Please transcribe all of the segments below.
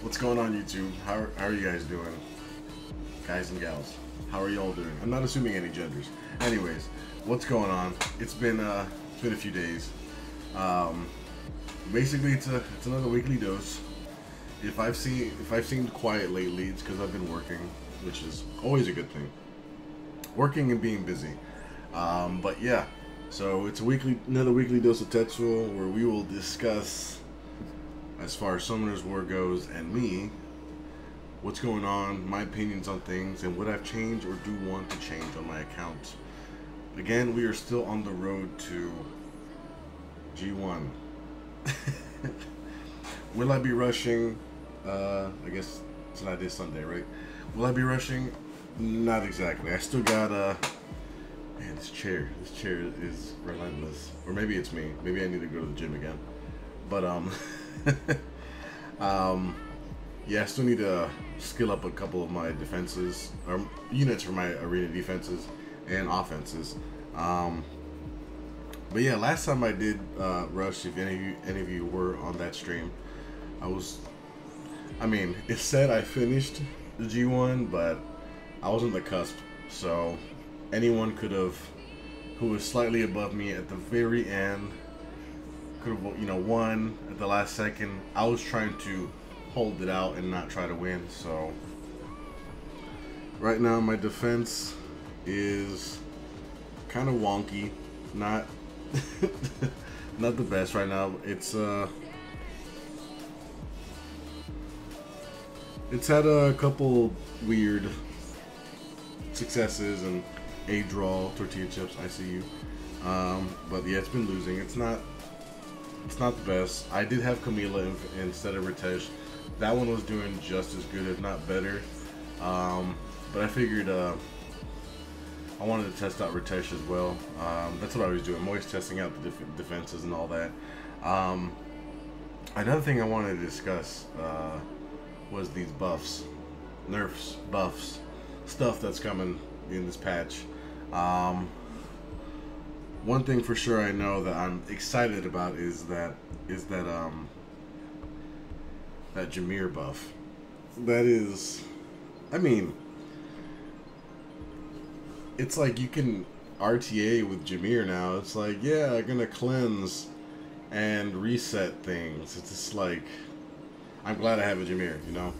What's going on, YouTube? How are you guys doing? Guys and gals, how are y'all doing? I'm not assuming any genders. Anyways, what's going on? It's been a few days. Basically, it's another weekly dose. If I've seemed quiet lately, it's because I've been working, which is always a good thing. Working and being busy. But yeah, so it's another weekly dose of Tetsuo, where we will discuss, as far as Summoner's War goes, and me, what's going on, my opinions on things, and what I've changed or do want to change on my account. Again, we are still on the road to G1. Will I be rushing? I guess tonight is Sunday, right? Will I be rushing? Not exactly. I still got man, this chair is relentless. Or maybe it's me. Maybe I need to go to the gym again. But yeah, I still need to skill up a couple of my defenses, or units for my arena defenses and offenses. But yeah, last time I did rush, if any of you were on that stream, I mean, it said I finished the G1, but I was on the cusp, so anyone could have, who was slightly above me at the very end, could have, you know, won at the last second. I was trying to hold it out and not try to win. So right now my defense is kind of wonky, not not the best right now. It's had a couple weird successes and a draw. Tortilla chips, I see you. But yeah, it's been losing. It's not the best. I did have Camila instead of Ritesh. That one was doing just as good, if not better. But I figured I wanted to test out Ritesh as well. That's what I was doing. I'm always testing out the different defenses and all that. Another thing I wanted to discuss was these buffs, nerfs, buffs, stuff that's coming in this patch. One thing for sure I know that I'm excited about is that Jameer buff. That is, I mean, it's like you can RTA with Jameer now. It's like, yeah, I'm gonna cleanse and reset things. It's just like, I'm glad I have a Jameer, you know.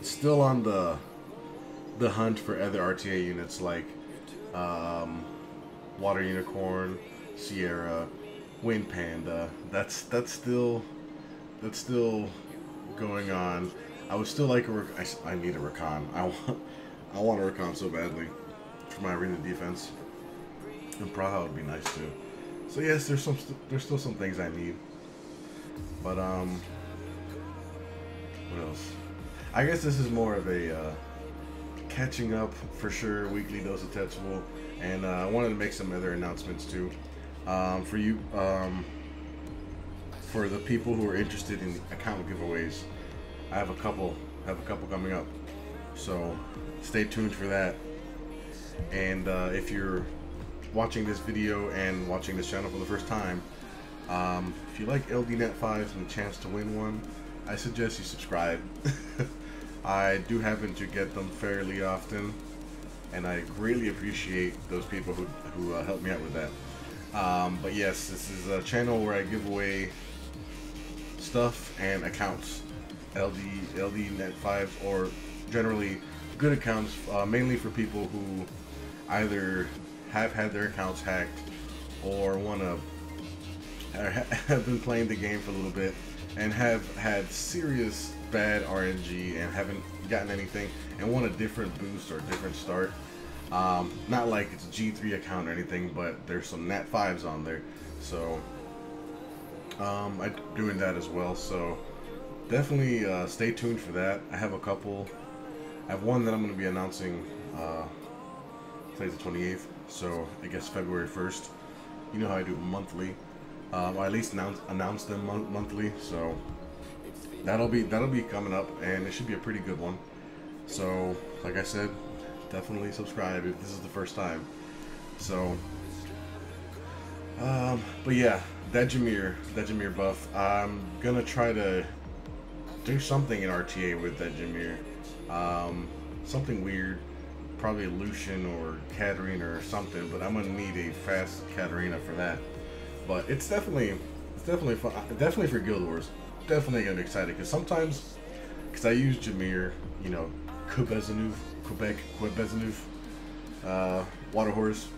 Still on the hunt for other RTA units like Water Unicorn, Sierra, Wind Panda. That's still going on. I would still like I need a Rakan. I want a Rakan so badly for my arena defense. And Praha would be nice too. So yes, there's still some things I need. But what else? I guess this is more of a catching up for sure weekly dose of Tetsuo, and I wanted to make some other announcements too. For you, for the people who are interested in account giveaways, I have a couple coming up, so stay tuned for that. And if you're watching this video and watching this channel for the first time, if you like LD Net 5s and the chance to win one, I suggest you subscribe. I do happen to get them fairly often, and I greatly appreciate those people who help me out with that. But yes, this is a channel where I give away stuff and accounts, LD Net 5s, or generally good accounts, mainly for people who either have had their accounts hacked or have been playing the game for a little bit and have had serious bad RNG and haven't gotten anything and want a different boost or a different start. Not like it's a G3 account or anything, but there's some Nat 5s on there, so I'm doing that as well. So definitely stay tuned for that. I have a couple. I have one that I'm going to be announcing today's the 28th, so I guess February 1st. You know how I do monthly, or at least announce them monthly. So that'll be coming up, and it should be a pretty good one. So like I said, definitely subscribe if this is the first time. So but yeah, that Jameer buff, I'm gonna try to do something in RTA with that Jameer. Something weird, probably Lucian or Katarina or something. But I'm gonna need a fast Katarina for that. But it's definitely fun. Definitely for Guild Wars. Definitely gonna be excited because sometimes, because I use Jameer, you know, Quebec, Water Horse,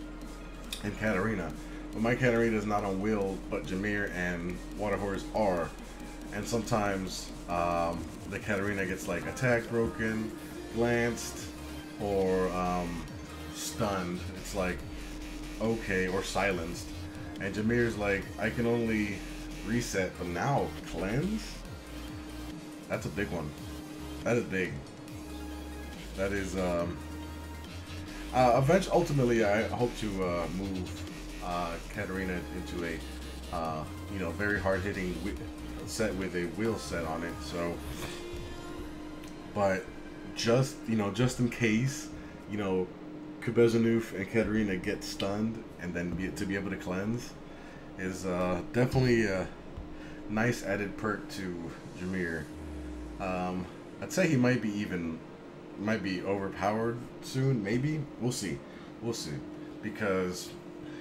and Katarina. But my Katarina is not on wheel, but Jameer and Water Horse are. And sometimes the Katarina gets like attack broken, glanced, or stunned. It's like, okay, or silenced. And Jameer's like, I can only reset, but now cleanse? That's a big one. That is big. That is, eventually, ultimately, I hope to move Katarina into a, you know, very hard-hitting set with a wheel set on it. So, but just, you know, just in case, you know, Kubezanuf and Katarina get stunned and then to be able to cleanse is definitely a nice added perk to Jameer. I'd say he might be overpowered soon. Maybe we'll see, because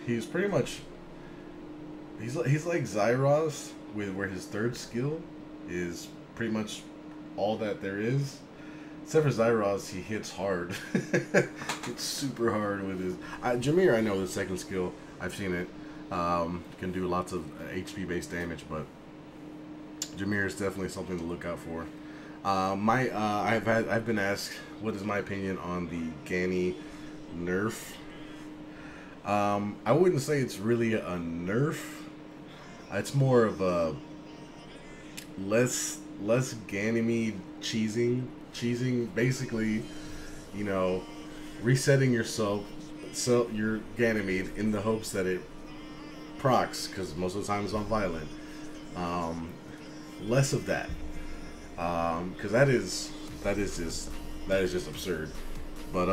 he's pretty much he's like Zyros, with where his third skill is pretty much all that there is. Except for Zyros, he hits hard. Hits super hard with his Jameer. I know the second skill. I've seen it. Can do lots of HP based damage, but Jameer is definitely something to look out for. I've been asked what is my opinion on the Ganny nerf. I wouldn't say it's really a nerf. It's more of a less Ganymede cheesing, basically, you know, resetting yourself, so your Ganymede in the hopes that it procs, because most of the time it's on violent. Less of that, because that is just absurd. But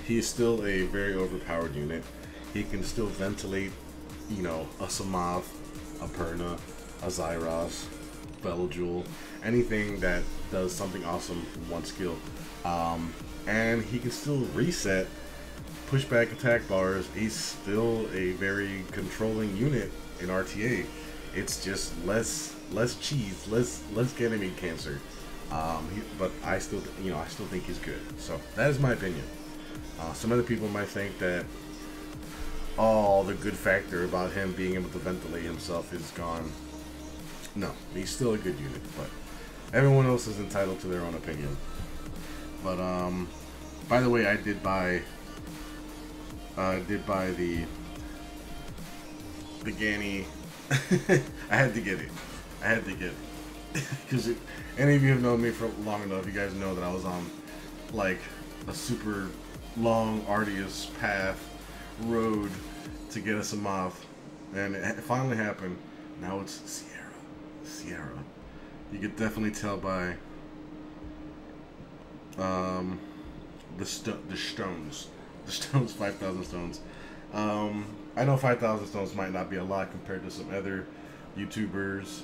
he's still a very overpowered unit. He can still ventilate, you know, a Samath, a Perna, a Zyros, Beljul, anything that does something awesome from one skill. And he can still reset, pushback attack bars. He's still a very controlling unit in RTA. It's just less cheese, less Ganymede cancer. But I still think he's good. So that is my opinion. Some other people might think that all the good factor about him being able to ventilate himself is gone. No, he's still a good unit, but everyone else is entitled to their own opinion. But by the way, I did buy the Ganny. I had to get it. Because any of you have known me for long enough, you guys know that I was on like a super long, arduous road to get us a moth, and it finally happened. Now it's Sierra. You could definitely tell by the stones. The stones, 5,000 stones. I know 5,000 stones might not be a lot compared to some other YouTubers,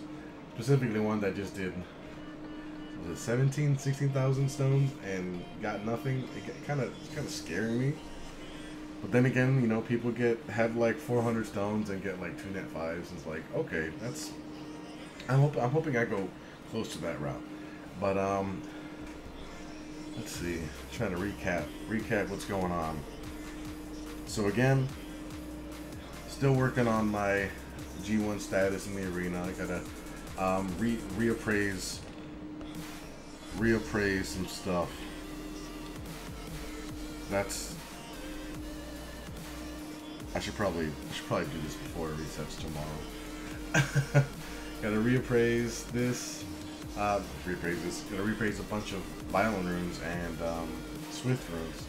specifically one that just did, was it 17, 16,000 stones and got nothing. It's kind of scaring me. But then again, you know, people have like 400 stones and get like 2 net 5s. It's like, okay, that's. I'm hoping I go close to that route. But let's see. Trying to recap what's going on. So again, still working on my G1 status in the arena. I gotta reappraise some stuff. I should probably do this before it resets tomorrow. Gotta reappraise this. Gotta reappraise a bunch of violent runes and swift runes.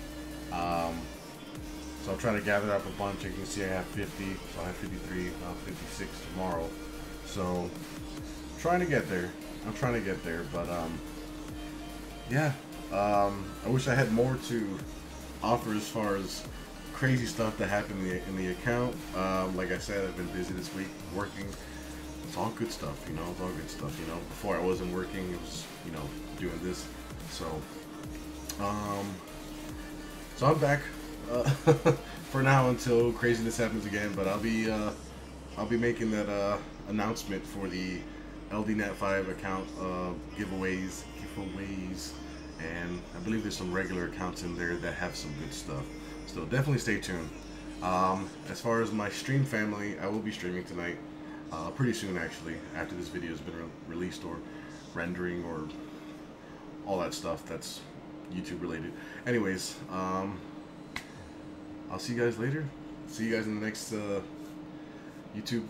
So I'm trying to gather up a bunch. You can see I have 50, so I have 53, I'll have 56 tomorrow. So I'm trying to get there. But yeah. I wish I had more to offer as far as crazy stuff that happened in the account. Like I said, I've been busy this week working. it's all good stuff, you know. It's all good stuff, you know. Before I wasn't working, it was, you know, doing this. So, so I'm back for now until craziness happens again. But I'll be making that announcement for the LDNet 5 account giveaways, and I believe there's some regular accounts in there that have some good stuff. So definitely stay tuned. As far as my stream family, I will be streaming tonight, pretty soon actually, after this video has been released, or rendering, or all that stuff that's YouTube related. Anyways, I'll see you guys later. See you guys in the next YouTube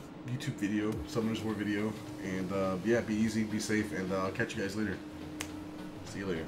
video, Summoners War video, and yeah, be easy, be safe, and I'll catch you guys later. See you later.